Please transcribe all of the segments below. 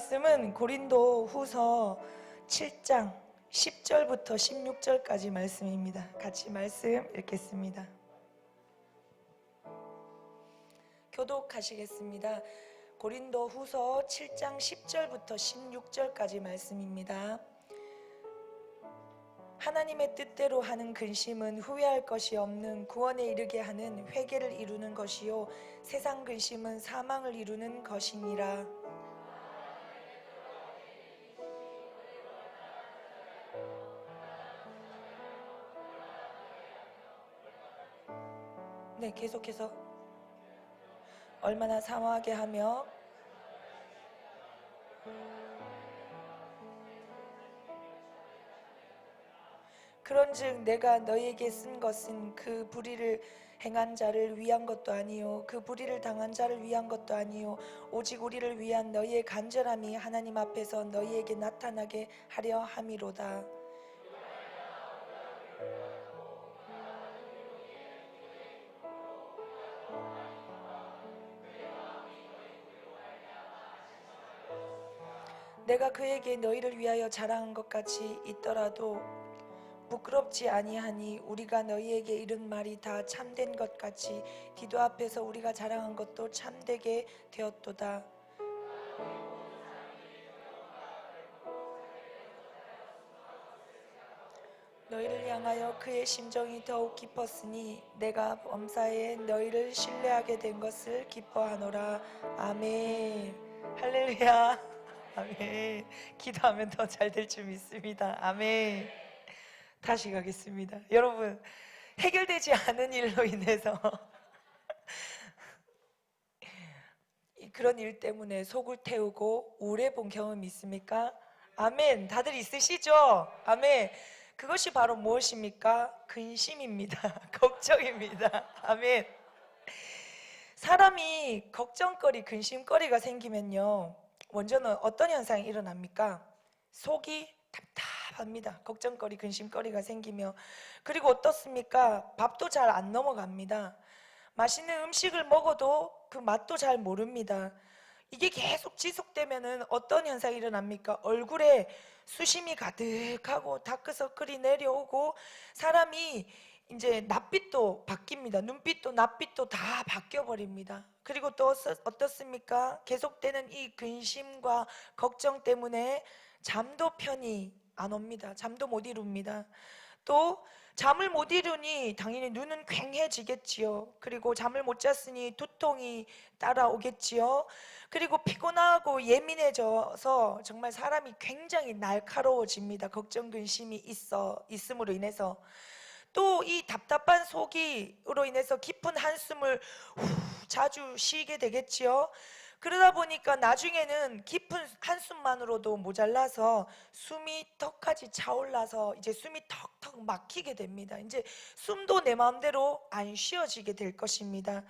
말씀은 고린도 후서 7장 10절부터 16절까지 말씀입니다. 같이 말씀 읽겠습니다. 교독하시겠습니다. 고린도 후서 7장 10절부터 16절까지 말씀입니다. 하나님의 뜻대로 하는 근심은 후회할 것이 없는 구원에 이르게 하는 회개를 이루는 것이요 세상 근심은 사망을 이루는 것이니라. 네, 계속해서 얼마나 사모하게 하며 그런즉 내가 너희에게 쓴 것은 그 불의를 행한 자를 위한 것도 아니요 그 불의를 당한 자를 위한 것도 아니요 오직 우리를 위한 너희의 간절함이 하나님 앞에서 너희에게 나타나게 하려 함이로다. 내가 그에게 너희를 위하여 자랑한 것 같이 있더라도 부끄럽지 아니하니 우리가 너희에게 이른 말이 다 참된 것 같이 디도 앞에서 우리가 자랑한 것도 참되게 되었도다. 너희를 향하여 그의 심정이 더욱 깊었으니 내가 범사에 너희를 신뢰하게 된 것을 기뻐하노라. 아멘. 할렐루야. 아멘. 기도하면 더 잘 될 줄 믿습니다. 아멘. 다시 가겠습니다. 여러분, 해결되지 않은 일로 인해서 그런 일 때문에 속을 태우고 우울해본 경험 있습니까? 아멘. 다들 있으시죠? 아멘. 그것이 바로 무엇입니까? 근심입니다. 걱정입니다. 아멘. 사람이 걱정거리, 근심거리가 생기면요, 먼저는 어떤 현상이 일어납니까? 속이 답답합니다. 걱정거리, 근심거리가 생기며. 그리고 어떻습니까? 밥도 잘 안 넘어갑니다. 맛있는 음식을 먹어도 그 맛도 잘 모릅니다. 이게 계속 지속되면은 어떤 현상이 일어납니까? 얼굴에 수심이 가득하고 다크서클이 내려오고 사람이 이제 낯빛도 바뀝니다. 눈빛도 낯빛도 다 바뀌어버립니다. 그리고 또 어떻습니까? 계속되는 이 근심과 걱정 때문에 잠도 편히 안 옵니다. 잠도 못 이룹니다. 또 잠을 못 이루니 당연히 눈은 퀭해지겠지요. 그리고 잠을 못 잤으니 두통이 따라오겠지요. 그리고 피곤하고 예민해져서 정말 사람이 굉장히 날카로워집니다. 걱정 근심이 있음으로 인해서. 또 이 답답한 속으로 인해서 깊은 한숨을 자주 쉬게 되겠지요. 그러다 보니까 나중에는 깊은 한숨만으로도 모자라서 숨이 턱까지 차올라서 이제 숨이 턱턱 막히게 됩니다. 이제 숨도 내 마음대로 안 쉬어지게 될 것입니다.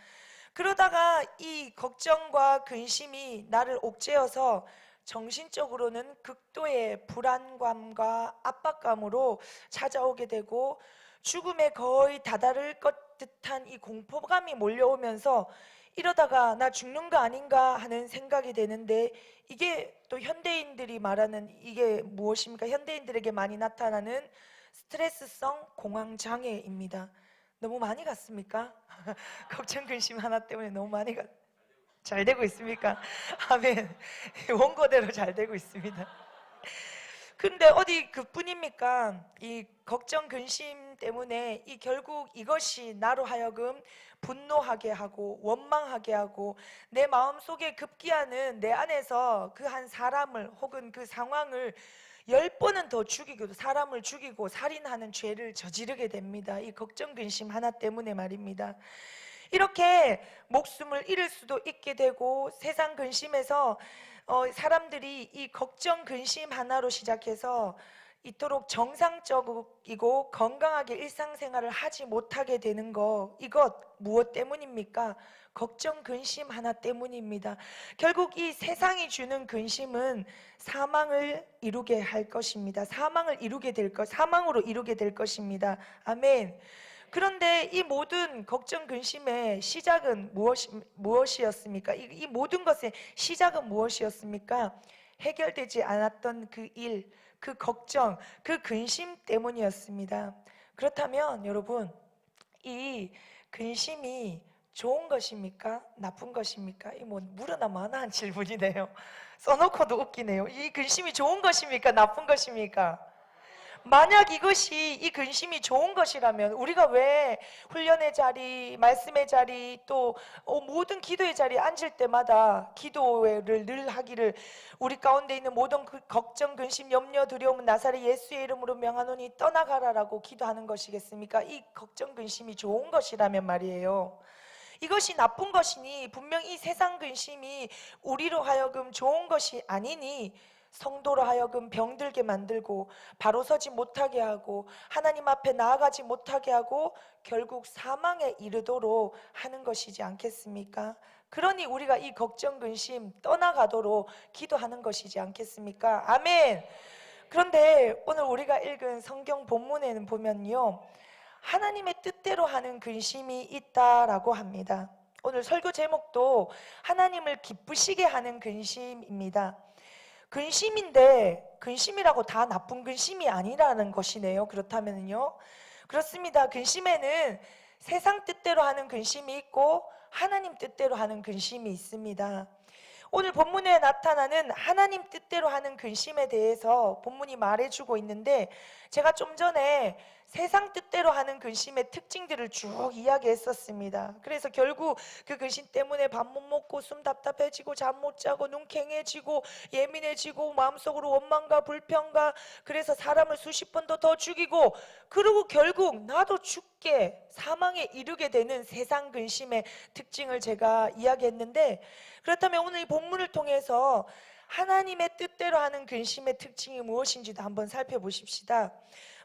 그러다가 이 걱정과 근심이 나를 옥죄어서 정신적으로는 극도의 불안감과 압박감으로 찾아오게 되고 죽음에 거의 다다를 것 듯한 이 공포감이 몰려오면서 이러다가 나 죽는 거 아닌가 하는 생각이 되는데, 이게 또 현대인들이 말하는 이게 무엇입니까? 현대인들에게 많이 나타나는 스트레스성 공황장애입니다. 너무 많이 갔습니까? 걱정 근심 하나 때문에 너무 많이 잘 되고 있습니까? 아멘. 원고대로 잘 되고 있습니다. 근데 어디 그뿐입니까? 이 걱정 근심 때문에 이 결국 이것이 나로 하여금 분노하게 하고 원망하게 하고 내 마음속에 급기야는 내 안에서 그 한 사람을 혹은 그 상황을 10번은 더 죽이고 사람을 죽이고 살인하는 죄를 저지르게 됩니다. 이 걱정 근심 하나 때문에 말입니다. 이렇게 목숨을 잃을 수도 있게 되고 세상 근심에서 사람들이 이 걱정 근심 하나로 시작해서 이토록 정상적이고 건강하게 일상생활을 하지 못하게 되는 것, 이것 무엇 때문입니까? 걱정 근심 하나 때문입니다. 결국 이 세상이 주는 근심은 사망을 이루게 할 것입니다. 사망으로 이루게 될 것입니다. 아멘. 그런데 이 모든 걱정 근심의 시작은 무엇이었습니까? 이 모든 것의 시작은 무엇이었습니까? 해결되지 않았던 그 일, 그 걱정, 그 근심 때문이었습니다. 그렇다면 여러분, 이 근심이 좋은 것입니까? 나쁜 것입니까? 이 뭐 물어나 마나한 질문이네요. 써놓고도 웃기네요. 이 근심이 좋은 것입니까? 나쁜 것입니까? 만약 이것이 이 근심이 좋은 것이라면 우리가 왜 훈련의 자리, 말씀의 자리, 또 모든 기도의 자리에 앉을 때마다 기도를 늘 하기를 우리 가운데 있는 모든 걱정, 근심, 염려, 두려움은 나사렛 예수의 이름으로 명하노니 떠나가라라고 기도하는 것이겠습니까? 이 걱정, 근심이 좋은 것이라면 말이에요. 이것이 나쁜 것이니 분명 이 세상 근심이 우리로 하여금 좋은 것이 아니니 성도로 하여금 병들게 만들고 바로 서지 못하게 하고 하나님 앞에 나아가지 못하게 하고 결국 사망에 이르도록 하는 것이지 않겠습니까? 그러니 우리가 이 걱정 근심 떠나가도록 기도하는 것이지 않겠습니까? 아멘. 그런데 오늘 우리가 읽은 성경 본문에는 보면요, 하나님의 뜻대로 하는 근심이 있다라고 합니다. 오늘 설교 제목도 하나님을 기쁘시게 하는 근심입니다. 근심인데 근심이라고 다 나쁜 근심이 아니라는 것이네요. 그렇다면요, 그렇습니다. 근심에는 세상 뜻대로 하는 근심이 있고 하나님 뜻대로 하는 근심이 있습니다. 오늘 본문에 나타나는 하나님 뜻대로 하는 근심에 대해서 본문이 말해주고 있는데, 제가 좀 전에 세상 뜻대로 하는 근심의 특징들을 쭉 이야기했었습니다. 그래서 결국 그 근심 때문에 밥 못 먹고 숨 답답해지고 잠 못 자고 눈 캥해지고 예민해지고 마음속으로 원망과 불평과, 그래서 사람을 수십 번도 더 죽이고, 그리고 결국 나도 죽게 사망에 이르게 되는 세상 근심의 특징을 제가 이야기했는데, 그렇다면 오늘 이 본문을 통해서 하나님의 뜻대로 하는 근심의 특징이 무엇인지도 한번 살펴보십시다.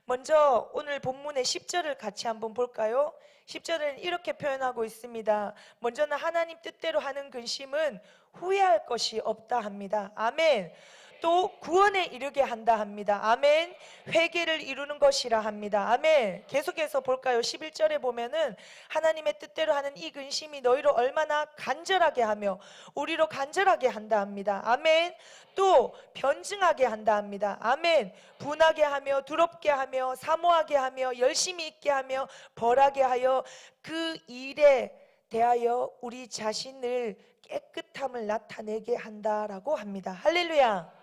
먼저 오늘 본문의 10절을 같이 한번 볼까요? 10절은 이렇게 표현하고 있습니다. 먼저는 하나님 뜻대로 하는 근심은 후회할 것이 없다 합니다. 아멘. 또 구원에 이르게 한다 합니다. 아멘. 회개를 이루는 것이라 합니다. 아멘. 계속해서 볼까요? 11절에 보면은 하나님의 뜻대로 하는 이 근심이 너희를 얼마나 간절하게 하며 우리로 간절하게 한다 합니다. 아멘. 또 변증하게 한다 합니다. 아멘. 분하게 하며 두렵게 하며 사모하게 하며 열심히 있게 하며 벌하게 하여 그 일에 대하여 우리 자신을 깨끗함을 나타내게 한다라고 합니다. 할렐루야.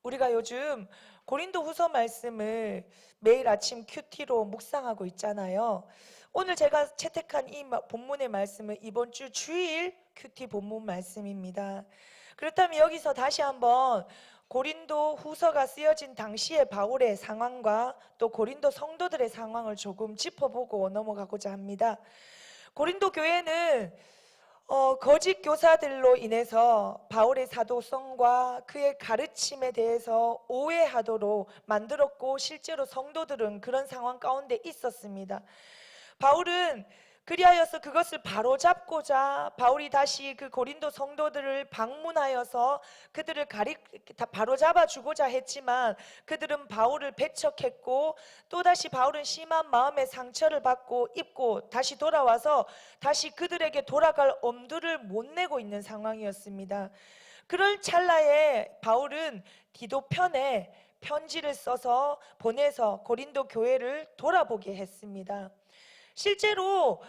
우리가 요즘 고린도 후서 말씀을 매일 아침 큐티로 묵상하고 있잖아요. 오늘 제가 채택한 이 본문의 말씀은 이번 주 주일 큐티 본문 말씀입니다. 그렇다면 여기서 다시 한번 고린도 후서가 쓰여진 당시의 바울의 상황과 또 고린도 성도들의 상황을 조금 짚어보고 넘어가고자 합니다. 고린도 교회는 거짓 교사들로 인해서 바울의 사도성과 그의 가르침에 대해서 오해하도록 만들었고, 실제로 성도들은 그런 상황 가운데 있었습니다. 바울은 그리하여서 그것을 바로잡고자 바울이 다시 그 고린도 성도들을 방문하여서 그들을 바로잡아 주고자 했지만 그들은 바울을 배척했고, 또다시 바울은 심한 마음의 상처를 받고 입고 다시 돌아와서 다시 그들에게 돌아갈 엄두를 못 내고 있는 상황이었습니다. 그럴 찰나에 바울은 디도 편에 편지를 써서 보내서 고린도 교회를 돌아보게 했습니다. 실제로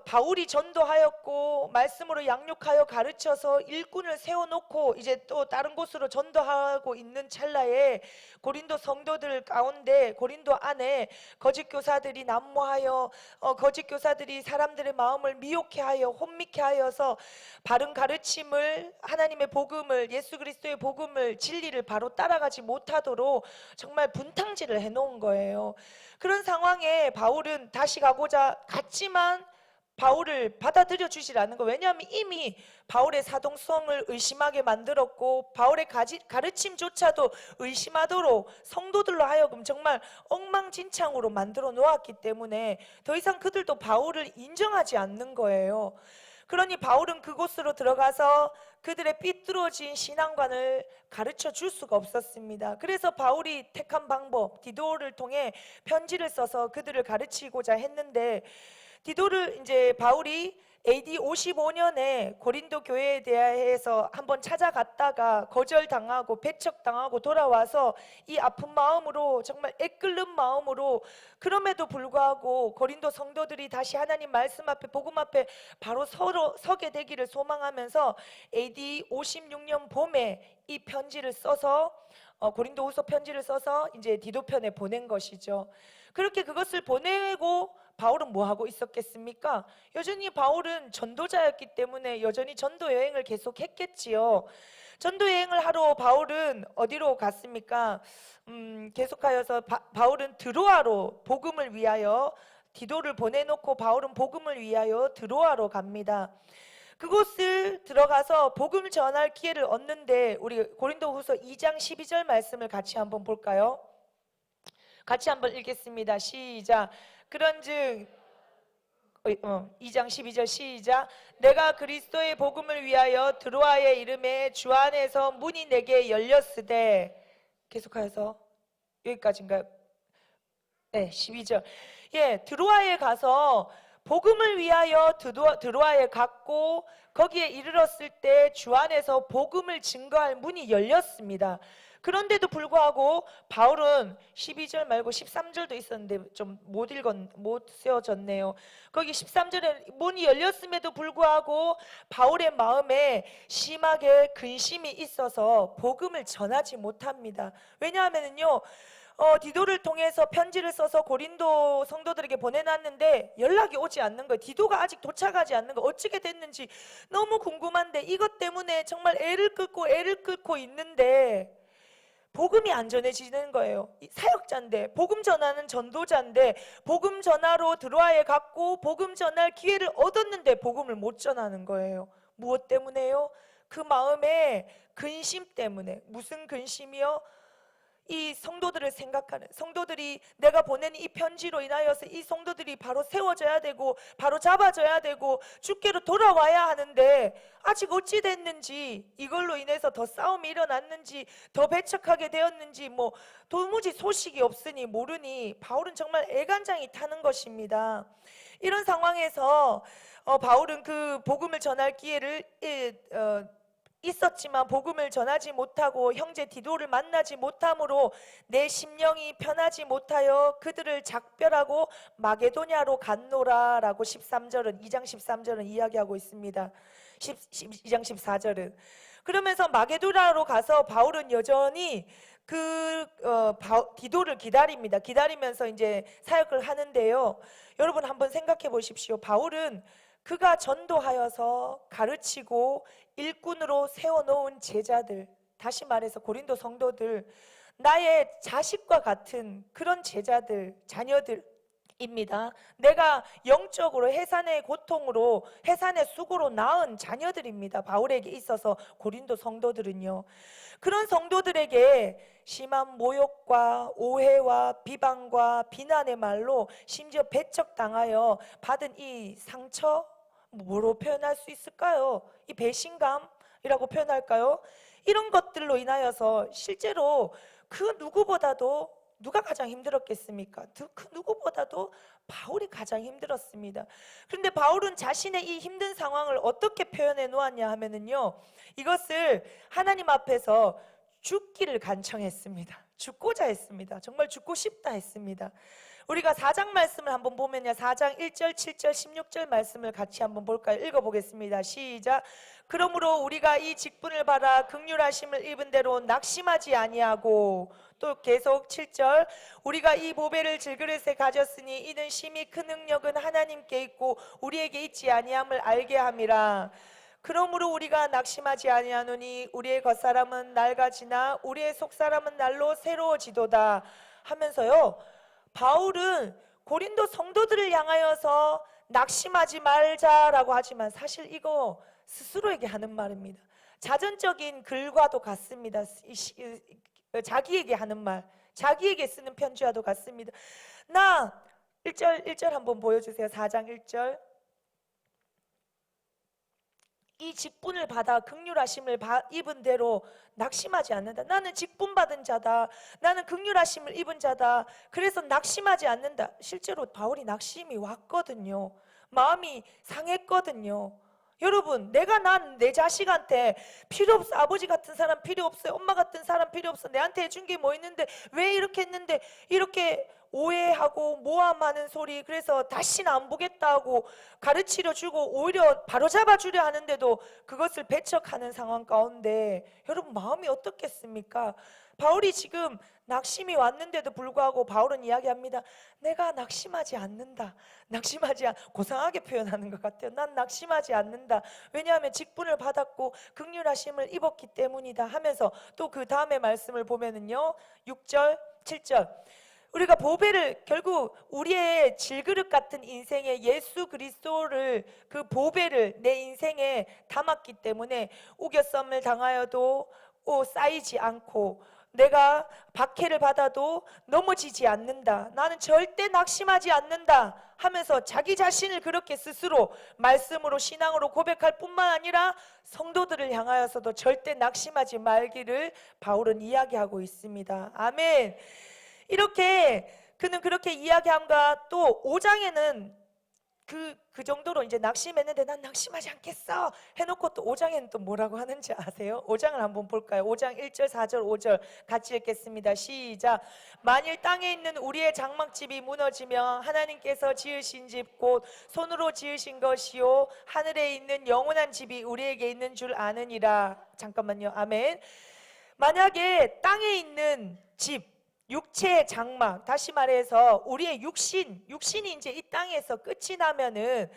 바울이 전도하였고 말씀으로 양육하여 가르쳐서 일꾼을 세워놓고 이제 또 다른 곳으로 전도하고 있는 찰나에 고린도 성도들 가운데, 고린도 안에 거짓 교사들이 난무하여 거짓 교사들이 사람들의 마음을 미혹해 하여 혼미케 하여서 바른 가르침을, 하나님의 복음을, 예수 그리스도의 복음을, 진리를 바로 따라가지 못하도록 정말 분탕질을 해놓은 거예요. 그런 상황에 바울은 다시 가고자 갔지만 바울을 받아들여 주질 않는 거예요. 왜냐하면 이미 바울의 사동성을 의심하게 만들었고 바울의 가르침조차도 의심하도록 성도들로 하여금 정말 엉망진창으로 만들어 놓았기 때문에 더 이상 그들도 바울을 인정하지 않는 거예요. 그러니 바울은 그곳으로 들어가서 그들의 삐뚤어진 신앙관을 가르쳐 줄 수가 없었습니다. 그래서 바울이 택한 방법, 디도를 통해 편지를 써서 그들을 가르치고자 했는데, 디도를 이제 바울이 AD 55년에 고린도 교회에 대해서 한번 찾아갔다가 거절당하고 배척당하고 돌아와서 이 아픈 마음으로, 정말 애끓는 마음으로, 그럼에도 불구하고 고린도 성도들이 다시 하나님 말씀 앞에, 복음 앞에 바로 서로 서게 되기를 소망하면서 AD 56년 봄에 이 편지를 써서 고린도후서 편지를 써서 이제 디도편에 보낸 것이죠. 그렇게 그것을 보내고 바울은 뭐 하고 있었겠습니까? 여전히 바울은 전도자였기 때문에 여전히 전도 여행을 계속했겠지요. 전도 여행을 하러 바울은 어디로 갔습니까? 계속하여서 바울은 드로아로 복음을 위하여, 디도를 보내놓고 바울은 복음을 위하여 드로아로 갑니다. 그곳을 들어가서 복음을 전할 기회를 얻는데, 우리 고린도후서 2장 12절 말씀을 같이 한번 볼까요? 같이 한번 읽겠습니다. 시작. 그런즉 2장 12절 시작. 내가 그리스도의 복음을 위하여 드로아에 이름에 주 안에서 문이 내게 열렸으되, 계속해서 여기까지인가요? 네, 12절. 드로아에 가서 복음을 위하여 드로아에 갔고, 거기에 이르렀을 때 주 안에서 복음을 증거할 문이 열렸습니다. 그런데도 불구하고 바울은 12절 말고 13절도 있었는데 좀 못 세워졌네요. 거기 13절에 문이 열렸음에도 불구하고 바울의 마음에 심하게 근심이 있어서 복음을 전하지 못합니다. 왜냐하면요, 디도를 통해서 편지를 써서 고린도 성도들에게 보내놨는데 연락이 오지 않는 거예요. 디도가 아직 도착하지 않는 거, 어찌게 됐는지 너무 궁금한데, 이것 때문에 정말 애를 끓고 있는데 복음이 안 전해지는 거예요. 사역자인데, 복음 전하는 전도자인데, 복음 전하러 드로아에 갔고 복음 전할 기회를 얻었는데 복음을 못 전하는 거예요. 무엇 때문에요? 그 마음에 근심 때문에. 무슨 근심이요? 이 성도들을 생각하는, 성도들이, 내가 보낸 이 편지로 인하여서 이 성도들이 바로 세워져야 되고 바로 잡아져야 되고 주께로 돌아와야 하는데 아직 어찌 됐는지, 이걸로 인해서 더 싸움이 일어났는지 더 배척하게 되었는지 도무지 소식이 없으니 모르니 바울은 정말 애간장이 타는 것입니다. 이런 상황에서 바울은 그 복음을 전할 기회를 있었지만 복음을 전하지 못하고 형제 디도를 만나지 못함으로 내 심령이 편하지 못하여 그들을 작별하고 마게도냐로 갔노라 라고 2장 13절은 이야기하고 있습니다. 2장 14절은 그러면서 마게도냐로 가서 바울은 여전히 디도를 기다립니다. 기다리면서 이제 사역을 하는데요, 여러분 한번 생각해 보십시오. 바울은 그가 전도하여서 가르치고 일꾼으로 세워놓은 제자들, 다시 말해서 고린도 성도들, 나의 자식과 같은 그런 제자들, 자녀들입니다. 내가 영적으로 해산의 고통으로, 해산의 수고로 낳은 자녀들입니다. 바울에게 있어서 고린도 성도들은요. 그런 성도들에게 심한 모욕과 오해와 비방과 비난의 말로, 심지어 배척당하여 받은 이 상처, 뭐로 표현할 수 있을까요? 이 배신감이라고 표현할까요? 이런 것들로 인하여서 실제로 그 누구보다도, 누가 가장 힘들었겠습니까? 그 누구보다도 바울이 가장 힘들었습니다. 그런데 바울은 자신의 이 힘든 상황을 어떻게 표현해 놓았냐 하면은요, 이것을 하나님 앞에서 죽기를 간청했습니다. 죽고자 했습니다. 정말 죽고 싶다 했습니다. 우리가 4장 말씀을 한번 보면요, 4장 1절, 7절, 16절 말씀을 같이 한번 볼까요? 읽어보겠습니다. 시작. 그러므로 우리가 이 직분을 받아 긍휼하심을 입은 대로 낙심하지 아니하고, 또 계속 7절, 우리가 이 보배를 질그릇에 가졌으니 이는 심히 큰 능력은 하나님께 있고 우리에게 있지 아니함을 알게 함이라. 그러므로 우리가 낙심하지 아니하노니 우리의 겉사람은 낡아지나 우리의 속사람은 날로 새로워지도다 하면서요, 바울은 고린도 성도들을 향하여서 낙심하지 말자라고 하지만 사실 이거 스스로에게 하는 말입니다. 자전적인 글과도 같습니다. 자기에게 하는 말, 자기에게 쓰는 편지와도 같습니다. 1절 한번 보여주세요. 4장 1절. 이 직분을 받아 긍휼하심을 입은 대로 낙심하지 않는다. 나는 직분 받은 자다. 나는 긍휼하심을 입은 자다. 그래서 낙심하지 않는다. 실제로 바울이 낙심이 왔거든요. 마음이 상했거든요. 여러분, 내가 난 내 자식한테 필요 없어, 아버지 같은 사람 필요 없어요, 엄마 같은 사람 필요 없어, 내한테 해준 게 뭐 있는데 왜 이렇게 했는데, 이렇게 오해하고 모함하는 소리, 그래서 다시는 안 보겠다 하고 가르치려 주고 오히려 바로잡아 주려 하는데도 그것을 배척하는 상황 가운데 여러분 마음이 어떻겠습니까? 바울이 지금 낙심이 왔는데도 불구하고 바울은 이야기합니다. 내가 낙심하지 않는다. 고상하게 표현하는 것 같아요. 난 낙심하지 않는다. 왜냐하면 직분을 받았고 긍휼하심을 입었기 때문이다 하면서 또 그 다음에 말씀을 보면은요, 6절 7절, 우리가 보배를, 결국 우리의 질그릇 같은 인생에 예수 그리스도를, 그 보배를 내 인생에 담았기 때문에 우겨썸을 당하여도 쌓이지 않고, 내가 박해를 받아도 넘어지지 않는다, 나는 절대 낙심하지 않는다 하면서 자기 자신을 그렇게 스스로 말씀으로 신앙으로 고백할 뿐만 아니라 성도들을 향하여서도 절대 낙심하지 말기를 바울은 이야기하고 있습니다. 아멘. 이렇게 그는 그렇게 이야기함과 또 5장에는 그 정도로 이제 낙심했는데 난 낙심하지 않겠어 해놓고 또 5장에는 또 뭐라고 하는지 아세요? 5장을 한번 볼까요? 5장 1절 4절 5절 같이 읽겠습니다. 시작. 만일 땅에 있는 우리의 장막집이 무너지며 하나님께서 지으신 집 곧 손으로 지으신 것이요 하늘에 있는 영원한 집이 우리에게 있는 줄 아느니라. 잠깐만요. 아멘. 만약에 땅에 있는 집, 육체의 장막, 다시 말해서 우리의 육신이 이제 이 땅에서 끝이 나면은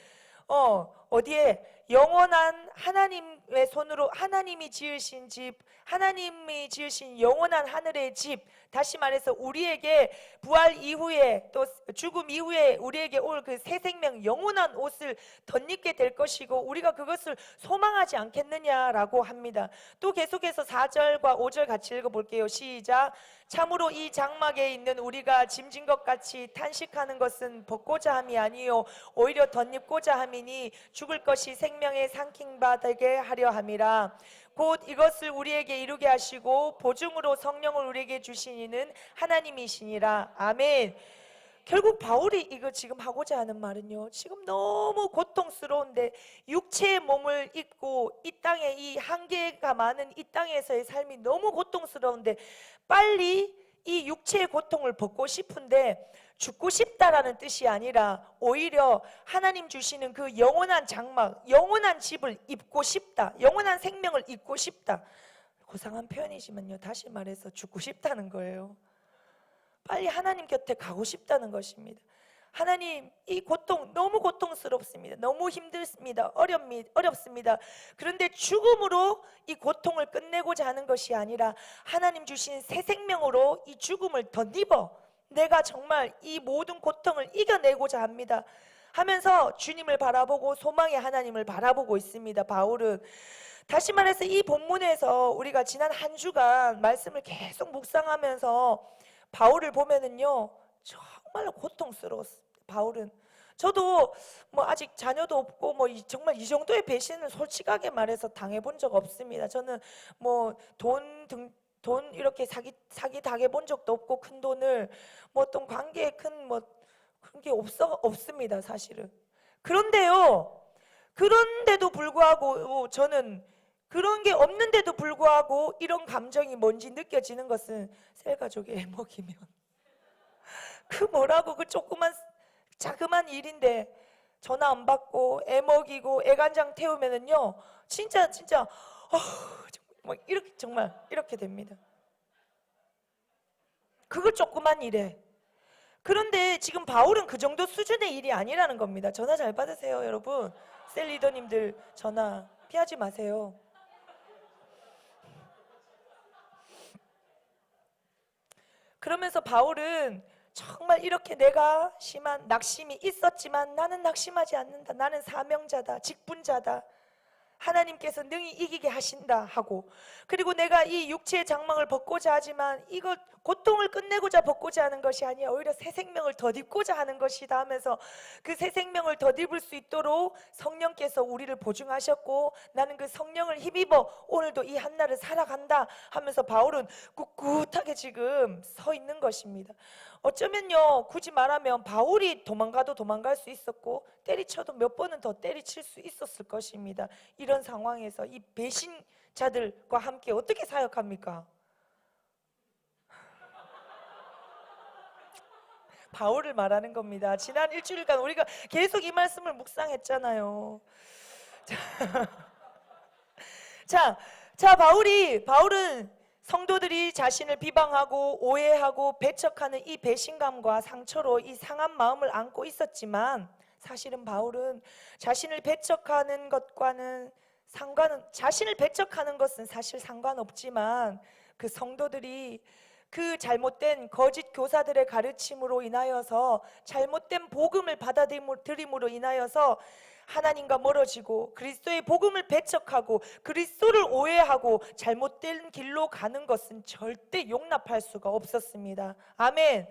어디에 영원한 하나님의 손으로 하나님이 지으신 집, 하나님이 지으신 영원한 하늘의 집, 다시 말해서 우리에게 부활 이후에 또 죽음 이후에 우리에게 올 그 새 생명 영원한 옷을 덧입게 될 것이고 우리가 그것을 소망하지 않겠느냐라고 합니다. 또 계속해서 4절과 5절 같이 읽어볼게요. 시작. 참으로 이 장막에 있는 우리가 짐진 것 같이 탄식하는 것은 벗고자 함이 아니요 오히려 덧입고자 함이니 죽을 것이 생명의 상킹받게 하려 함이라. 곧 이것을 우리에게 이루게 하시고 보증으로 성령을 우리에게 주신 이는 하나님이시니라. 아멘. 결국 바울이 이거 지금 하고자 하는 말은요, 지금 너무 고통스러운데 육체의 몸을 입고 이 땅에 이 한계가 많은 이 땅에서의 삶이 너무 고통스러운데 빨리 이 육체의 고통을 벗고 싶은데 죽고 싶다라는 뜻이 아니라 오히려 하나님 주시는 그 영원한 장막, 영원한 집을 입고 싶다, 영원한 생명을 입고 싶다. 고상한 표현이지만요, 다시 말해서 죽고 싶다는 거예요. 빨리 하나님 곁에 가고 싶다는 것입니다. 하나님, 이 고통 너무 고통스럽습니다. 너무 힘들습니다. 어렵습니다. 그런데 죽음으로 이 고통을 끝내고자 하는 것이 아니라 하나님 주신 새 생명으로 이 죽음을 덧입어 내가 정말 이 모든 고통을 이겨내고자 합니다 하면서 주님을 바라보고 소망의 하나님을 바라보고 있습니다. 바울은 다시 말해서 이 본문에서 우리가 지난 한 주간 말씀을 계속 묵상하면서 바울을 보면은요, 정말로 고통스러웠어요. 바울은, 저도 뭐 아직 자녀도 없고 뭐 정말 이 정도의 배신을 솔직하게 말해서 당해본 적 없습니다. 저는 뭐 돈 이렇게 사기 당해본 적도 없고, 큰 돈을 뭐 어떤 관계에 큰 뭐 그런 게 없습니다, 사실은. 그런데도 불구하고 저는 그런 게 없는데도 불구하고 이런 감정이 뭔지 느껴지는 것은 셀가족의 애먹이면 그 뭐라고, 그 조그만 자그만 일인데 전화 안 받고 애 먹이고 애간장 태우면은요 진짜 정말 이렇게 됩니다. 그거 조그만 일에. 그런데 지금 바울은 그 정도 수준의 일이 아니라는 겁니다. 전화 잘 받으세요, 여러분. 셀 리더님들 전화 피하지 마세요. 그러면서 바울은 정말 이렇게 내가 심한 낙심이 있었지만 나는 낙심하지 않는다. 나는 사명자다, 직분자다. 하나님께서 능히 이기게 하신다 하고, 그리고 내가 이 육체의 장막을 벗고자 하지만 이거 고통을 끝내고자 벗고자 하는 것이 아니야, 오히려 새 생명을 덧입고자 하는 것이다 하면서 그 새 생명을 덧입을 수 있도록 성령께서 우리를 보증하셨고 나는 그 성령을 힘입어 오늘도 이 한날을 살아간다 하면서 바울은 꿋꿋하게 지금 서 있는 것입니다. 어쩌면요, 굳이 말하면 바울이 도망가도 도망갈 수 있었고 때리쳐도 몇 번은 더 때리칠 수 있었을 것입니다. 이런 상황에서 이 배신자들과 함께 어떻게 사역합니까? 바울을 말하는 겁니다. 지난 일주일간 우리가 계속 이 말씀을 묵상했잖아요. 자, 바울은 성도들이 자신을 비방하고 오해하고 배척하는 이 배신감과 상처로 이 상한 마음을 안고 있었지만, 사실은 바울은 자신을 배척하는 것은 사실 상관없지만, 그 성도들이 그 잘못된 거짓 교사들의 가르침으로 인하여서, 잘못된 복음을 받아들임으로 인하여서 하나님과 멀어지고 그리스도의 복음을 배척하고 그리스도를 오해하고 잘못된 길로 가는 것은 절대 용납할 수가 없었습니다. 아멘.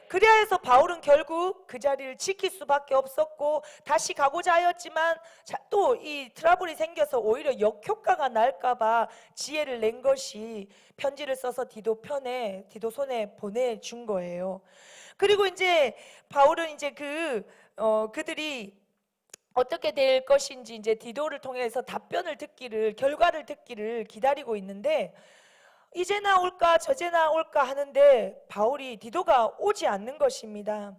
그래야 해서 바울은 결국 그 자리를 지킬 수밖에 없었고, 다시 가고자 하였지만 또 이 트러블이 생겨서 오히려 역효과가 날까봐 지혜를 낸 것이 편지를 써서 디도 손에 보내준 거예요. 그리고 이제 바울은 이제 그들이 어떻게 될 것인지 이제 디도를 통해서 결과를 듣기를 기다리고 있는데, 이제나 올까 저제나 올까 하는데 디도가 오지 않는 것입니다.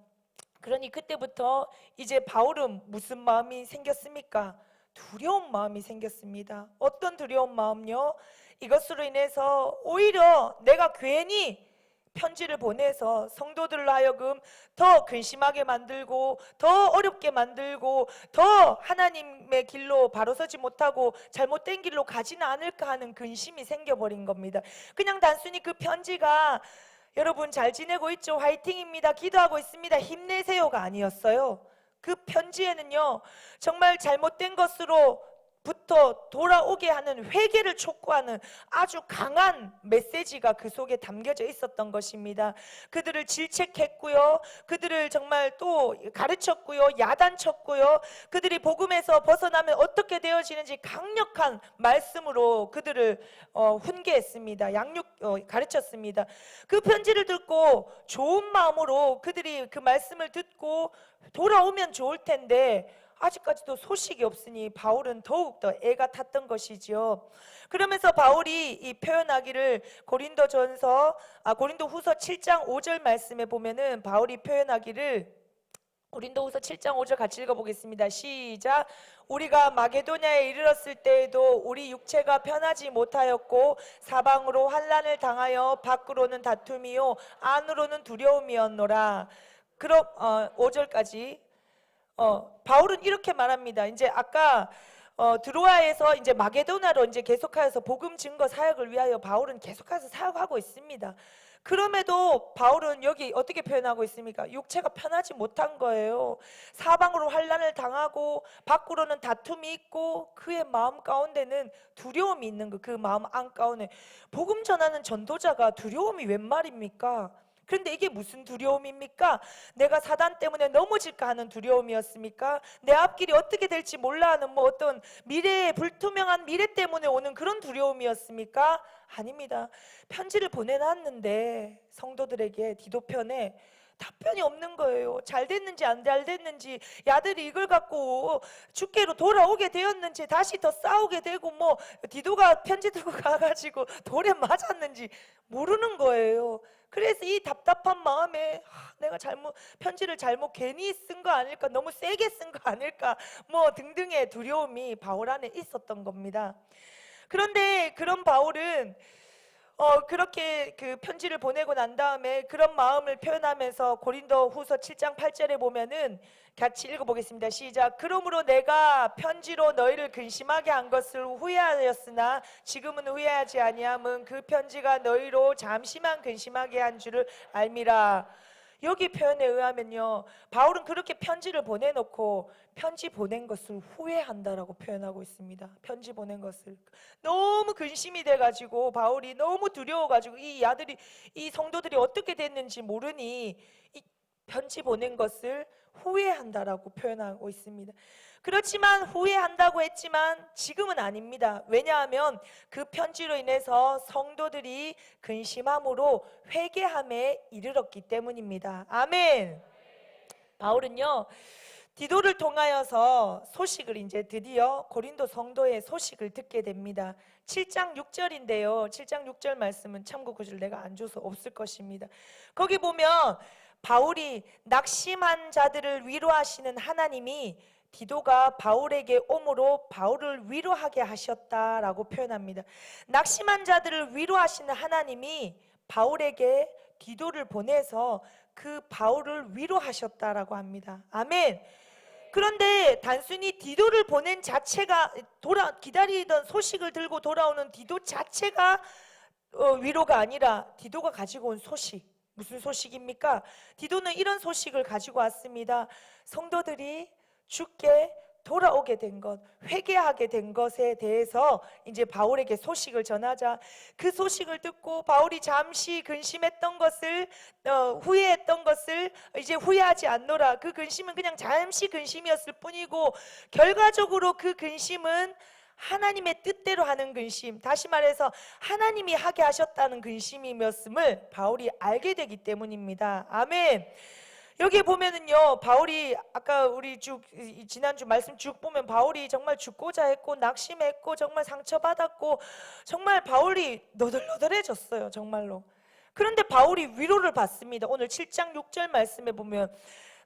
그러니 그때부터 이제 바울은 무슨 마음이 생겼습니까? 두려운 마음이 생겼습니다. 어떤 두려운 마음요? 이것으로 인해서 오히려 내가 괜히 편지를 보내서 성도들로 하여금 더 근심하게 만들고, 더 어렵게 만들고, 더 하나님의 길로 바로 서지 못하고 잘못된 길로 가지는 않을까 하는 근심이 생겨버린 겁니다. 그냥 단순히 그 편지가 여러분 잘 지내고 있죠? 화이팅입니다. 기도하고 있습니다. 힘내세요가 아니었어요. 그 편지에는요, 정말 잘못된 것으로부터 돌아오게 하는 회개를 촉구하는 아주 강한 메시지가 그 속에 담겨져 있었던 것입니다. 그들을 질책했고요, 그들을 정말 또 가르쳤고요, 야단쳤고요, 그들이 복음에서 벗어나면 어떻게 되어지는지 강력한 말씀으로 그들을 훈계했습니다. 가르쳤습니다. 그 편지를 듣고 좋은 마음으로 그들이 그 말씀을 듣고 돌아오면 좋을 텐데 아직까지도 소식이 없으니 바울은 더욱더 애가 탔던 것이지요. 그러면서 바울이 이 표현하기를 고린도 후서 7장 5절 말씀에 보면은 바울이 표현하기를, 고린도후서 7장 5절 같이 읽어보겠습니다. 시작. 우리가 마게도냐에 이르렀을 때에도 우리 육체가 편하지 못하였고 사방으로 환난을 당하여 밖으로는 다툼이요 안으로는 두려움이었노라. 그럼 5절까지 바울은 이렇게 말합니다. 이제 아까 드로아에서 이제 마게도나로 이제 계속하여서 복음 증거 사역을 위하여 바울은 계속해서 사역하고 있습니다. 그럼에도 바울은 여기 어떻게 표현하고 있습니까? 육체가 편하지 못한 거예요. 사방으로 환난을 당하고 밖으로는 다툼이 있고 그의 마음 가운데는 두려움이 있는 거. 그 마음 안가운데 복음 전하는 전도자가 두려움이 웬 말입니까? 그런데 이게 무슨 두려움입니까? 내가 사단 때문에 넘어질까 하는 두려움이었습니까? 내 앞길이 어떻게 될지 몰라 하는 어떤 불투명한 미래 때문에 오는 그런 두려움이었습니까? 아닙니다. 편지를 보내놨는데 성도들에게 디도편에 답변이 없는 거예요. 잘 됐는지 안 잘 됐는지, 야들이 이걸 갖고 주께로 돌아오게 되었는지, 다시 더 싸우게 되고 디도가 편지 들고 가가지고 돌에 맞았는지 모르는 거예요. 그래서 이 답답한 마음에 내가 편지를 잘못 괜히 쓴 거 아닐까, 너무 세게 쓴 거 아닐까, 등등의 두려움이 바울 안에 있었던 겁니다. 그런데 그런 바울은 그렇게 그 편지를 보내고 난 다음에 그런 마음을 표현하면서 고린도 후서 7장 8절에 보면은 같이 읽어보겠습니다. 시작. 그러므로 내가 편지로 너희를 근심하게 한 것을 후회하였으나 지금은 후회하지 아니함은 그 편지가 너희로 잠시만 근심하게 한 줄을 알미라. 여기 표현에 의하면요, 바울은 그렇게 편지를 보내놓고 편지 보낸 것을 후회한다라고 표현하고 있습니다. 편지 보낸 것을 너무 근심이 돼가지고 바울이 너무 두려워가지고 이 성도들이 어떻게 됐는지 모르니 이 편지 보낸 것을 후회한다라고 표현하고 있습니다. 그렇지만 후회한다고 했지만 지금은 아닙니다. 왜냐하면 그 편지로 인해서 성도들이 근심함으로 회개함에 이르렀기 때문입니다. 아멘. 바울은요, 디도를 통하여서 소식을 이제 드디어 고린도 성도의 소식을 듣게 됩니다. 7장 6절인데요. 7장 6절 말씀은 참고 구절 내가 안 줘서 없을 것입니다. 거기 보면 바울이 낙심한 자들을 위로하시는 하나님이 디도가 바울에게 옴으로 바울을 위로하게 하셨다라고 표현합니다. 낙심한 자들을 위로하시는 하나님이 바울에게 디도를 보내서 그 바울을 위로하셨다라고 합니다. 아멘. 그런데 단순히 디도를 보낸 자체가 기다리던 소식을 들고 돌아오는 디도 자체가 위로가 아니라 디도가 가지고 온 소식, 무슨 소식입니까? 디도는 이런 소식을 가지고 왔습니다. 성도들이 주께 돌아오게 된 것, 회개하게 된 것에 대해서 이제 바울에게 소식을 전하자. 그 소식을 듣고 바울이 잠시 근심했던 것을, 후회했던 것을 이제 후회하지 않노라. 그 근심은 그냥 잠시 근심이었을 뿐이고 결과적으로 그 근심은 하나님의 뜻대로 하는 근심, 다시 말해서 하나님이 하게 하셨다는 근심이었음을 바울이 알게 되기 때문입니다. 아멘. 여기 보면은요, 바울이 아까 우리 지난주 말씀 쭉 보면 바울이 정말 죽고자 했고 낙심했고 정말 상처받았고 정말 바울이 너덜너덜해졌어요, 정말로. 그런데 바울이 위로를 받습니다. 오늘 7장 6절 말씀에 보면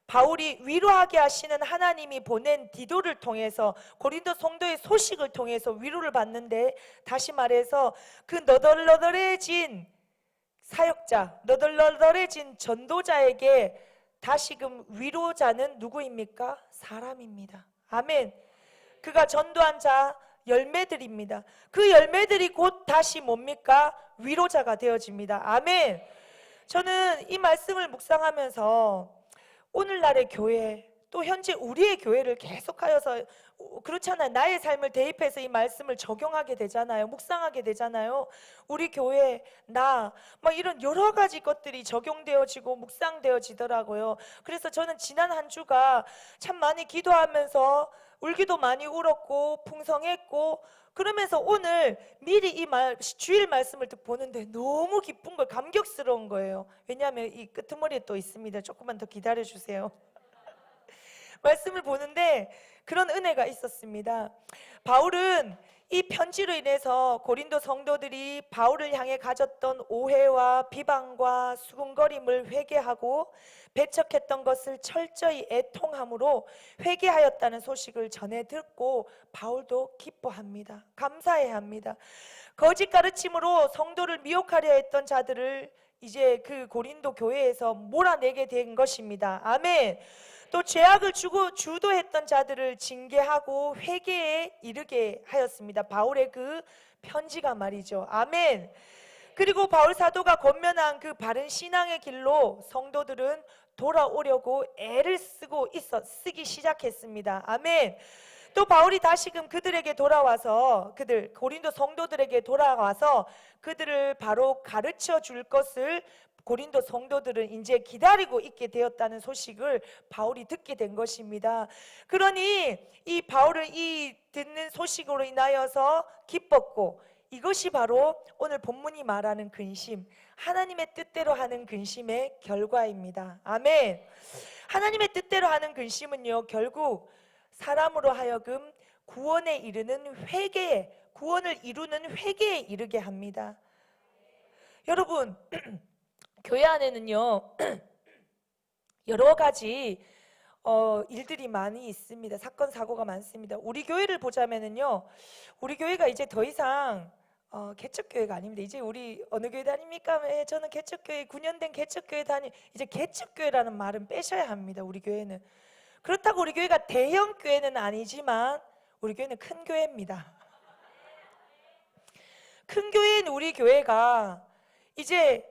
바울이 위로하게 하시는 하나님이 보낸 디도를 통해서 고린도 성도의 소식을 통해서 위로를 받는데, 다시 말해서 그 너덜너덜해진 사역자, 너덜너덜해진 전도자에게 다시금 위로자는 누구입니까? 사람입니다. 아멘. 그가 전도한 자 열매들입니다. 그 열매들이 곧 다시 뭡니까? 위로자가 되어집니다. 아멘. 저는 이 말씀을 묵상하면서 오늘날의 교회, 또 현재 우리의 교회를 계속하여서, 그렇잖아요, 나의 삶을 대입해서 이 말씀을 적용하게 되잖아요. 묵상하게 되잖아요. 우리 교회, 나, 막 이런 여러 가지 것들이 적용되어지고 묵상되어지더라고요. 그래서 저는 지난 한 주가 참 많이 기도하면서 울기도 많이 울었고 풍성했고, 그러면서 오늘 미리 주일 말씀을 듣고 보는데 너무 기쁜 걸, 감격스러운 거예요. 왜냐하면 이 끄트머리에 또 있습니다. 조금만 더 기다려 주세요. 말씀을 보는데 그런 은혜가 있었습니다. 바울은 이 편지로 인해서 고린도 성도들이 바울을 향해 가졌던 오해와 비방과 수군거림을 회개하고 배척했던 것을 철저히 애통함으로 회개하였다는 소식을 전해 듣고 바울도 기뻐합니다. 감사해야 합니다. 거짓 가르침으로 성도를 미혹하려 했던 자들을 이제 그 고린도 교회에서 몰아내게 된 것입니다. 아멘. 또 죄악을 주도했던 자들을 징계하고 회개에 이르게 하였습니다. 바울의 그 편지가 말이죠. 아멘. 그리고 바울 사도가 권면한 그 바른 신앙의 길로 성도들은 돌아오려고 애를 쓰기 시작했습니다. 아멘. 또 바울이 다시금 그들에게 돌아와서, 고린도 성도들에게 돌아와서 그들을 바로 가르쳐 줄 것을 고린도 성도들은 이제 기다리고 있게 되었다는 소식을 바울이 듣게 된 것입니다. 그러니 이 바울을 이 듣는 소식으로 인하여서 기뻤고, 이것이 바로 오늘 본문이 말하는 근심, 하나님의 뜻대로 하는 근심의 결과입니다. 아멘. 하나님의 뜻대로 하는 근심은요, 결국 사람으로 하여금 구원에 이르는 회개에, 구원을 이루는 회개에 이르게 합니다. 여러분, 교회 안에는요 여러 가지 일들이 많이 있습니다. 사건 사고가 많습니다. 우리 교회를 보자면은요, 우리 교회가 이제 더 이상 개척교회가 아닙니다. 이제 우리 어느 교회 다닙니까? 저는 개척교회 9년 된 개척교회 이제 개척교회라는 말은 빼셔야 합니다. 우리 교회는. 그렇다고 우리 교회가 대형 교회는 아니지만 우리 교회는 큰 교회입니다. 큰 교회인 우리 교회가 이제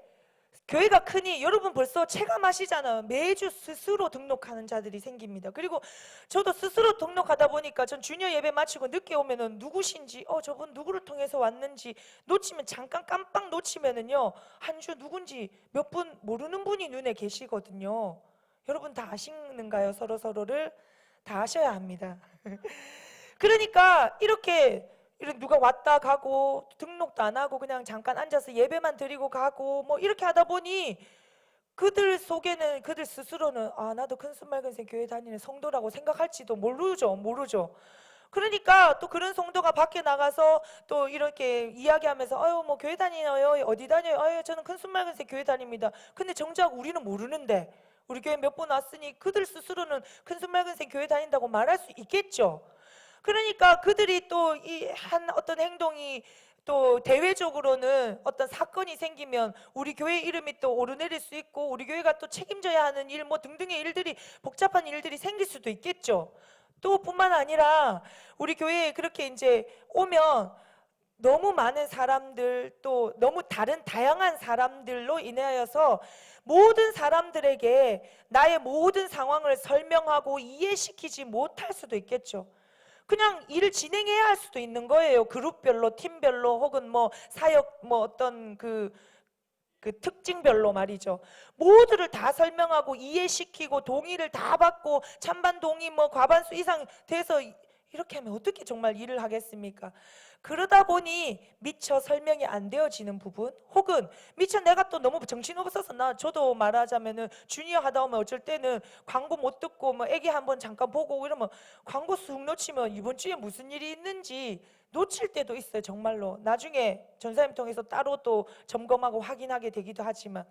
교회가 크니 여러분 벌써 체감하시잖아요. 매주 스스로 등록하는 자들이 생깁니다. 그리고 저도 스스로 등록하다 보니까 전 주년 예배 마치고 늦게 오면은 누구신지, 저분 누구를 통해서 왔는지 놓치면, 잠깐 깜빡 놓치면은요, 한 주 누군지 몇 분 모르는 분이 눈에 계시거든요. 여러분 다 아시는가요? 서로를 다 아셔야 합니다. 그러니까 이렇게 누가 왔다 가고 등록도 안 하고 그냥 잠깐 앉아서 예배만 드리고 가고 뭐 이렇게 하다 보니 그들 속에는 그들 스스로는 나도 큰순말근생 교회 다니는 성도라고 생각할지도 모르죠. 그러니까 또 그런 성도가 밖에 나가서 또 이렇게 이야기하면서 아유 뭐 교회 다니나요? 어디 다녀요? 아유 저는 큰순말근생 교회 다닙니다. 근데 정작 우리는 모르는데 우리 교회 몇 번 왔으니 그들 스스로는 큰순말근생 교회 다닌다고 말할 수 있겠죠. 그러니까 그들이 또 이 한 어떤 행동이 또 대외적으로는 어떤 사건이 생기면 우리 교회 이름이 또 오르내릴 수 있고 우리 교회가 또 책임져야 하는 일 뭐 등등의 일들이 복잡한 일들이 생길 수도 있겠죠. 또 뿐만 아니라 우리 교회에 그렇게 이제 오면 너무 많은 사람들 또 너무 다양한 사람들로 인하여서 모든 사람들에게 나의 모든 상황을 설명하고 이해시키지 못할 수도 있겠죠. 그냥 일을 진행해야 할 수도 있는 거예요. 그룹별로, 팀별로, 혹은 뭐 사역, 뭐 어떤 그 특징별로 말이죠. 모두를 다 설명하고 이해시키고 동의를 다 받고 찬반 동의 뭐 과반수 이상 돼서 이렇게 하면 어떻게 정말 일을 하겠습니까? 그러다 보니 미처 설명이 안 되어지는 부분, 혹은 미처 내가 또 너무 정신없어서 저도 말하자면은 주니어 하다 보면 어쩔 때는 광고 못 듣고 뭐 애기 한번 잠깐 보고 이러면 광고 쑥 놓치면 이번 주에 무슨 일이 있는지 놓칠 때도 있어요. 정말로 나중에 전사님 통해서 따로 또 점검하고 확인하게 되기도 하지만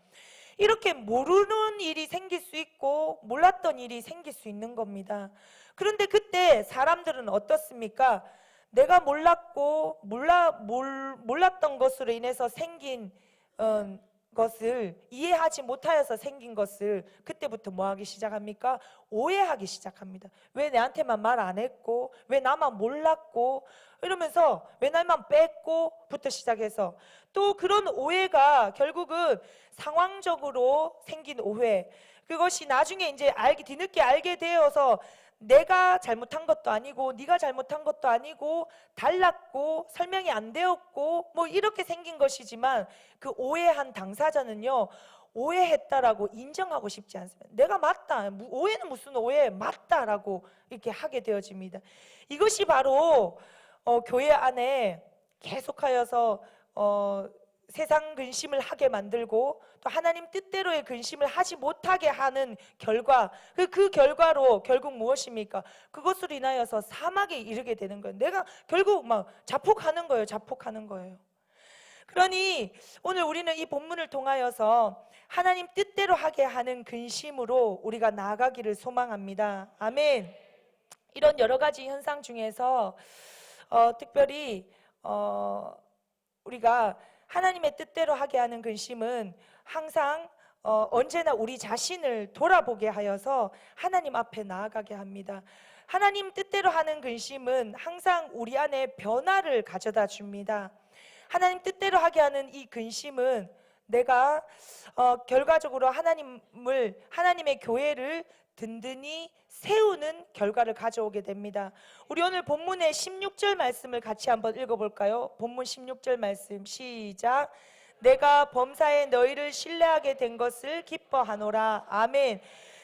이렇게 모르는 일이 생길 수 있고 몰랐던 일이 생길 수 있는 겁니다. 그런데 그때 사람들은 어떻습니까? 내가 몰랐던 것으로 인해서 생긴 것을 이해하지 못하여서 생긴 것을 그때부터 뭐 하기 시작합니까? 오해하기 시작합니다. 왜 내한테만 말 안 했고 왜 나만 몰랐고 이러면서 왜 나만 뺐고부터 시작해서 또 그런 오해가 결국은 상황적으로 생긴 오해, 그것이 나중에 이제 뒤늦게 알게 되어서 내가 잘못한 것도 아니고 네가 잘못한 것도 아니고 달랐고 설명이 안 되었고 뭐 이렇게 생긴 것이지만 그 오해한 당사자는요 오해했다라고 인정하고 싶지 않습니다. 내가 맞다, 오해는 무슨 오해, 맞다라고 이렇게 하게 되어집니다. 이것이 바로 교회 안에 계속하여서 세상 근심을 하게 만들고 또 하나님 뜻대로의 근심을 하지 못하게 하는 결과, 그 결과로 결국 무엇입니까? 그것으로 인하여서 사막에 이르게 되는 거예요. 내가 결국 막 자폭하는 거예요. 그러니 오늘 우리는 이 본문을 통하여서 하나님 뜻대로 하게 하는 근심으로 우리가 나아가기를 소망합니다. 아멘. 이런 여러 가지 현상 중에서 특별히 우리가 하나님의 뜻대로 하게 하는 근심은 항상 언제나 우리 자신을 돌아보게 하여서 하나님 앞에 나아가게 합니다. 하나님 뜻대로 하는 근심은 항상 우리 안에 변화를 가져다 줍니다. 하나님 뜻대로 하게 하는 이 근심은 내가 결과적으로 하나님의 교회를 든든히 세우는 결과를 가져오게 됩니다. 우리 오늘 본문의 16절 말씀을 같이 한번 읽어볼까요? 본문 16절 말씀 시작. 내가 범사에 너희를 신뢰하게 된 것을 기뻐하노라. 아멘.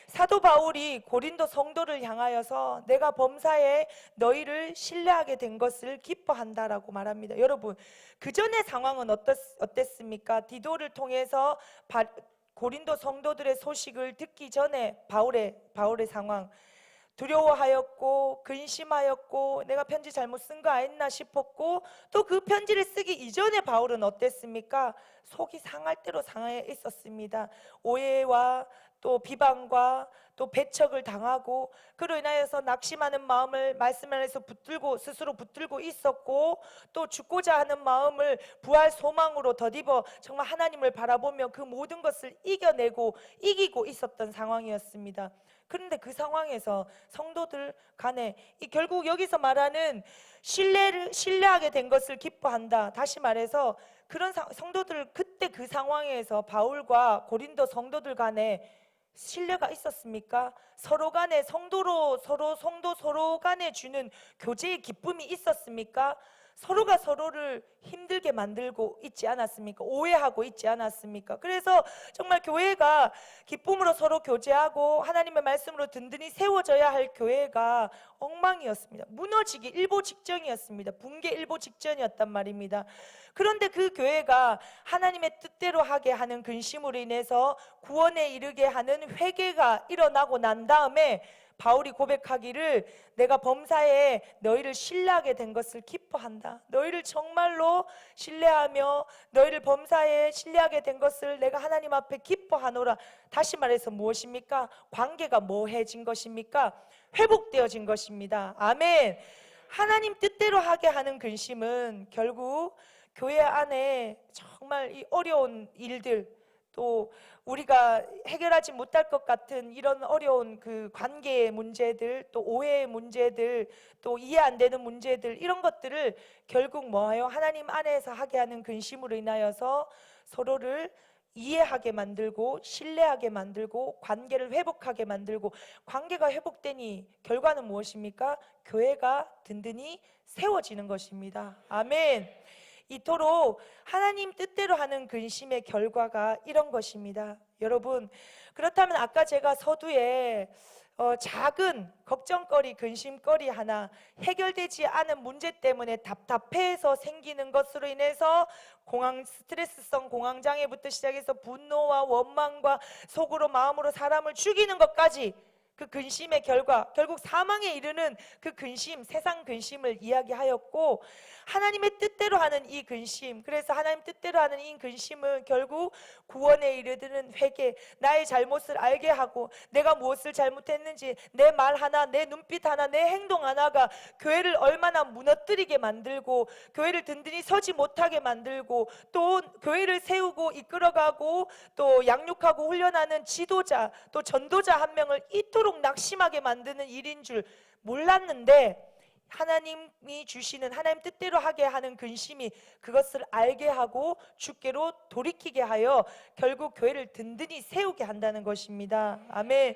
사도 바울이 고린도 성도를 향하여서 내가 범사에 너희를 신뢰하게 된 것을 기뻐한다라고 말합니다. 여러분, 그 전의 상황은 어땠습니까? 디도를 통해서 고린도 성도들의 소식을 듣기 전에 바울의 상황, 두려워하였고 근심하였고 내가 편지 잘못 쓴 거 아니나 싶었고 또 그 편지를 쓰기 이전에 바울은 어땠습니까? 속이 상할 대로 상해 있었습니다. 오해와 또 비방과 또 배척을 당하고 그로 인하여서 낙심하는 마음을 말씀 안에서 스스로 붙들고 있었고 또 죽고자 하는 마음을 부활 소망으로 덧입어 정말 하나님을 바라보며 그 모든 것을 이기고 있었던 상황이었습니다. 그런데 그상황에서 성도들 간에 결국 여기서 말하는 신뢰하게 된 것을 기뻐한다. 다시 말해서 그런 성도들, 그때 그 상황에서 바울과 고린도 성도들 간에 신뢰가 있었습니까? 서로 간에 성도 간에 주는 교제의 기쁨이 있었습니까? 서로가 서로를 힘들게 만들고 있지 않았습니까? 오해하고 있지 않았습니까? 그래서 정말 교회가 기쁨으로 서로 교제하고 하나님의 말씀으로 든든히 세워져야 할 교회가 엉망이었습니다. 무너지기 일보 직전이었습니다. 붕괴 일보 직전이었단 말입니다. 그런데 그 교회가 하나님의 뜻대로 하게 하는 근심으로 인해서 구원에 이르게 하는 회개가 일어나고 난 다음에 바울이 고백하기를 내가 범사에 너희를 신뢰하게 된 것을 기뻐한다. 너희를 정말로 신뢰하며 너희를 범사에 신뢰하게 된 것을 내가 하나님 앞에 기뻐하노라. 다시 말해서 무엇입니까? 관계가 뭐해진 것입니까? 회복되어진 것입니다. 아멘. 하나님 뜻대로 하게 하는 근심은 결국 교회 안에 정말 이 어려운 일들, 또 우리가 해결하지 못할 것 같은 이런 어려운 그 관계의 문제들, 또 오해의 문제들, 또 이해 안 되는 문제들, 이런 것들을 결국 뭐예요? 하나님 안에서 하게 하는 근심으로 인하여서 서로를 이해하게 만들고 신뢰하게 만들고 관계를 회복하게 만들고, 관계가 회복되니 결과는 무엇입니까? 교회가 든든히 세워지는 것입니다. 아멘. 이토록 하나님 뜻대로 하는 근심의 결과가 이런 것입니다. 여러분, 그렇다면 아까 제가 서두에 작은 걱정거리, 근심거리 하나, 해결되지 않은 문제 때문에 답답해서 생기는 것으로 인해서 스트레스성 공황장애부터 시작해서 분노와 원망과 속으로 마음으로 사람을 죽이는 것까지, 그 근심의 결과, 결국 사망에 이르는 그 근심, 세상 근심을 이야기하였고, 하나님의 뜻대로 하는 이 근심, 그래서 하나님 뜻대로 하는 이 근심은 결국 구원에 이르는 회개, 나의 잘못을 알게 하고 내가 무엇을 잘못했는지, 내 말 하나, 내 눈빛 하나, 내 행동 하나가 교회를 얼마나 무너뜨리게 만들고 교회를 든든히 서지 못하게 만들고, 또 교회를 세우고 이끌어가고 또 양육하고 훈련하는 지도자, 또 전도자 한 명을 이토록 낙심하게 만드는 일인 줄 몰랐는데, 하나님이 주시는 하나님 뜻대로 하게 하는 근심이 그것을 알게 하고 주께로 돌이키게 하여 결국 교회를 든든히 세우게 한다는 것입니다. 아멘.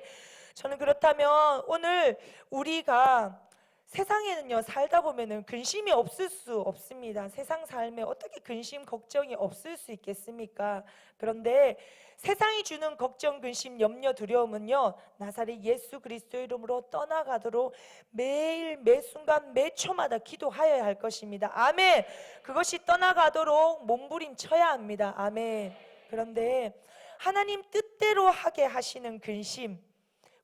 저는 그렇다면 오늘 우리가 세상에는요, 살다 보면은 근심이 없을 수 없습니다. 세상 삶에 어떻게 근심, 걱정이 없을 수 있겠습니까? 그런데 세상이 주는 걱정, 근심, 염려, 두려움은요, 나사렛 예수 그리스도의 이름으로 떠나가도록 매일 매 순간 매 초마다 기도하여야 할 것입니다. 아멘. 그것이 떠나가도록 몸부림쳐야 합니다. 아멘. 그런데 하나님 뜻대로 하게 하시는 근심,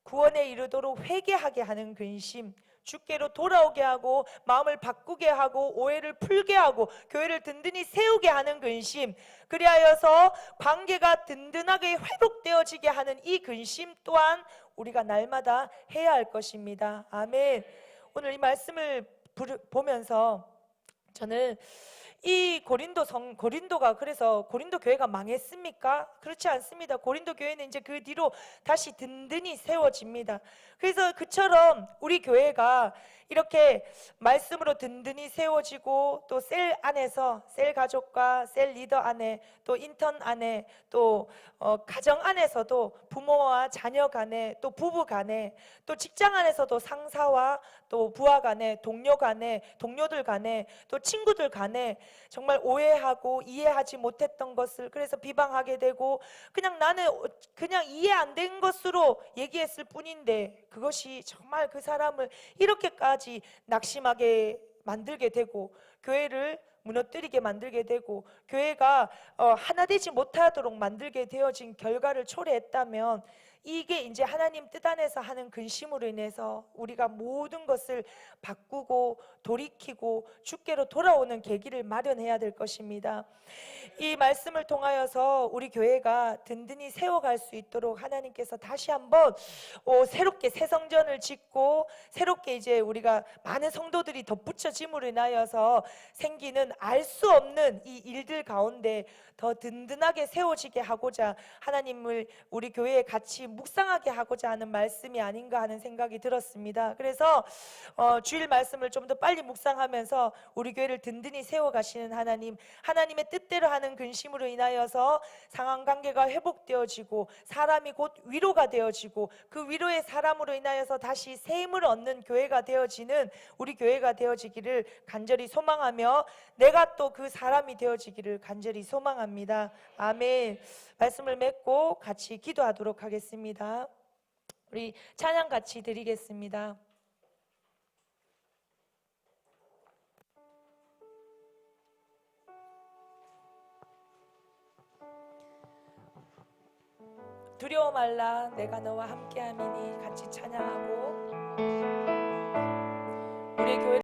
구원에 이르도록 회개하게 하는 근심, 주께로 돌아오게 하고 마음을 바꾸게 하고 오해를 풀게 하고 교회를 든든히 세우게 하는 근심, 그리하여서 관계가 든든하게 회복되어지게 하는 이 근심 또한 우리가 날마다 해야 할 것입니다. 아멘. 오늘 이 말씀을 보면서 저는 이 고린도가 그래서 고린도 교회가 망했습니까? 그렇지 않습니다. 고린도 교회는 이제 그 뒤로 다시 든든히 세워집니다. 그래서 그처럼 우리 교회가 이렇게 말씀으로 든든히 세워지고, 또 셀 안에서 셀 가족과 셀 리더 안에, 또 인턴 안에, 또 가정 안에서도 부모와 자녀 간에, 또 부부 간에, 또 직장 안에서도 상사와 또 부하 간에, 동료 간에, 동료들 간에, 또 친구들 간에 정말 오해하고 이해하지 못했던 것을 그래서 비방하게 되고, 그냥 나는 그냥 이해 안 된 것으로 얘기했을 뿐인데 그것이 정말 그 사람을 이렇게까지 낙심하게 만들게 되고 교회를 무너뜨리게 만들게 되고 교회가 하나 되지 못하도록 만들게 되어진 결과를 초래했다면, 이게 이제 하나님 뜻 안에서 하는 근심으로 인해서 우리가 모든 것을 바꾸고 돌이키고 주께로 돌아오는 계기를 마련해야 될 것입니다. 이 말씀을 통하여서 우리 교회가 든든히 세워갈 수 있도록 하나님께서 다시 한번 새롭게 새 성전을 짓고 새롭게 이제 우리가 많은 성도들이 덧붙여짐으로 인하여서 생기는 알 수 없는 이 일들 가운데 더 든든하게 세워지게 하고자 하나님을 우리 교회에 같이 묵상하게 하고자 하는 말씀이 아닌가 하는 생각이 들었습니다. 그래서 주일 말씀을 좀 더 빨리 묵상하면서 우리 교회를 든든히 세워가시는 하나님, 하나님의 뜻대로 하는 근심으로 인하여서 상황관계가 회복되어지고 사람이 곧 위로가 되어지고 그 위로의 사람으로 인하여서 다시 새 힘을 얻는 교회가 되어지는 우리 교회가 되어지기를 간절히 소망하며 소망하며 내가 또 그 사람이 되어지기를 간절히 소망합니다. 아멘. 말씀을 맺고 같이 기도하도록 하겠습니다. 우리 찬양 같이 드리겠습니다. 두려워 말라 내가 너와 함께함이니 같이 찬양하고 우리 교회